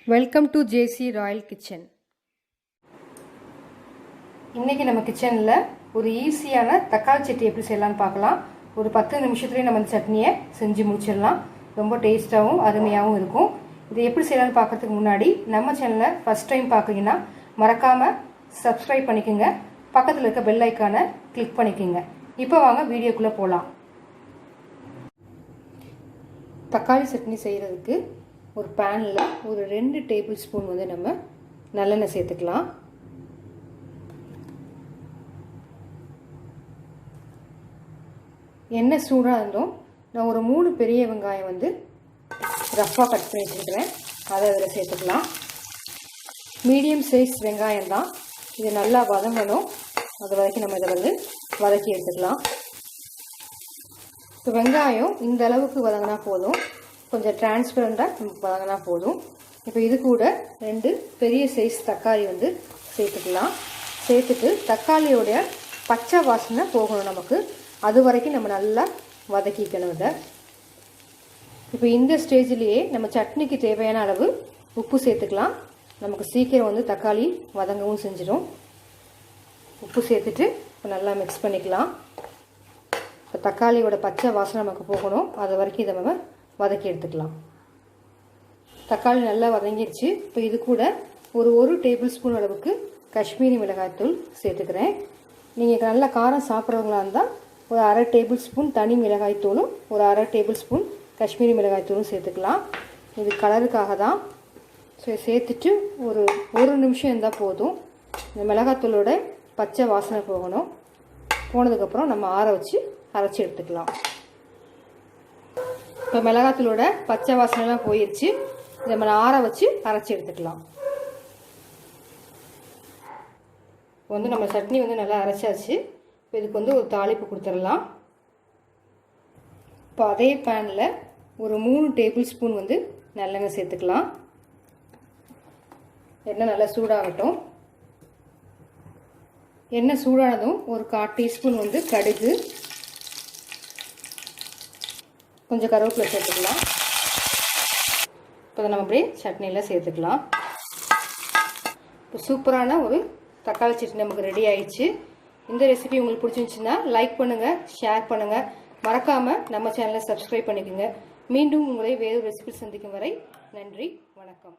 Welcome to JC royal kitchen. இன்றைக்கி நம்ம கிச்சனில் ஒரு ஈஸியான தக்காளி சட்னி எப்படி செய்யலான்னு பார்க்கலாம். ஒரு 10 நிமிஷத்துலேயே நம்ம இந்த சட்னியை செஞ்சு முடிச்சிடலாம். ரொம்ப டேஸ்ட்டாகவும் அருமையாகவும் இருக்கும். இதை எப்படி செய்யலான்னு பார்க்குறதுக்கு முன்னாடி நம்ம சேனலை ஃபஸ்ட் டைம் பார்க்குறீங்கன்னா மறக்காமல் சப்ஸ்கிரைப் பண்ணிக்கோங்க. பக்கத்தில் இருக்க பெல் ஐக்கானை கிளிக் பண்ணிக்கோங்க. இப்போ வாங்க வீடியோக்குள்ளே போகலாம். தக்காளி சட்னி செய்கிறதுக்கு ஒரு பேனில் ஒரு 2 டேபிள் ஸ்பூன் வந்து நம்ம நல்லெண்ணெய் சேர்த்துக்கலாம். எண்ணெய் சூடாக இருந்தோம். நான் ஒரு 3 பெரிய வெங்காயம் வந்து ரஃப்பாக கட் பண்ணி வச்சுருக்கிறேன். அதை அதில் சேர்த்துக்கலாம். மீடியம் சைஸ் வெங்காயம் தான். இது நல்லா வதங்கணும். அது வரைக்கும் நம்ம இதை வந்து வதக்கி எடுத்துக்கலாம். இப்போ வெங்காயம் இந்த அளவுக்கு வதங்கினா போதும். கொஞ்சம் டிரான்ஸ்பரண்டாக நமக்கு வதங்கினா போதும். இப்போ இது கூட 2 பெரிய சைஸ் தக்காளி வந்து சேர்த்துக்கலாம். சேர்த்துட்டு தக்காளியோடைய பச்சை வாசனை போகணும் நமக்கு. அது வரைக்கும் நம்ம நல்லா வதக்கிக்கணும் இதை. இப்போ இந்த ஸ்டேஜ்லேயே நம்ம சட்னிக்கு தேவையான அளவு உப்பு சேர்த்துக்கலாம். நமக்கு சீக்கிரம் வந்து தக்காளி வதங்கவும் செஞ்சிடும். உப்பு சேர்த்துட்டு இப்போ நல்லா மிக்ஸ் பண்ணிக்கலாம். இப்போ தக்காளியோட பச்சை வாசனை நமக்கு போகணும். அது வரைக்கும் இதை நம்ம வதக்கி எடுத்துக்கலாம். தக்காளி நல்லா வதங்கிடுச்சு. இப்போ இது கூட ஒரு டேபிள் ஸ்பூன் அளவுக்கு காஷ்மீரி மிளகாய்த்தூள் சேர்த்துக்கிறேன். நீங்கள் நல்லா காரம் சாப்பிட்றவங்களா இருந்தால் ஒரு 1/2 டேபிள் ஸ்பூன் தனி மிளகாய்த்தூளும் ஒரு 1/2 டேபிள் ஸ்பூன் காஷ்மீரி மிளகாய்த்தூளும் சேர்த்துக்கலாம். இது கலருக்காக தான். ஸோ சேர்த்துட்டு ஒரு நிமிஷம் இருந்தால் போதும். இந்த மிளகாய்த்தூளோட பச்சை வாசனை போகணும். போனதுக்கப்புறம் நம்ம ஆற வச்சு அரைச்சி எடுத்துக்கலாம். இப்போ மிளகாத்தூளோட பச்சை வாசனைலாம் போயிடுச்சு. இதை நம்ம ஆற வச்சு அரைச்சி எடுத்துக்கலாம். இப்போ வந்து நம்ம சட்னி வந்து நல்லா அரைச்சாச்சு. இப்போ இதுக்கு வந்து ஒரு தாளிப்பு கொடுத்துடலாம். இப்போ அதே பேனில் ஒரு 3 டேபிள் ஸ்பூன் வந்து நல்லெண்ணெய் சேர்த்துக்கலாம். எண்ணெய் நல்லா சூடாகட்டும். எண்ணெய் சூடானதும் ஒரு 1/4 டீஸ்பூன் வந்து கடுகு, கொஞ்சம் கருவேப்பிலை சேர்த்துக்கலாம். இப்போ நம்ம அப்படியே சட்னியில் சேர்த்துக்கலாம். இப்போ சூப்பரான ஒரு தக்காளி சட்னி நமக்கு ரெடி ஆயிடுச்சு. இந்த ரெசிபி உங்களுக்கு பிடிச்சிருந்துச்சுன்னா லைக் பண்ணுங்கள், ஷேர் பண்ணுங்கள். மறக்காமல் நம்ம சேனலை சப்ஸ்கிரைப் பண்ணிக்கோங்க. மீண்டும் உங்களை வேறு ரெசிபி சந்திக்கும் வரை நன்றி, வணக்கம்.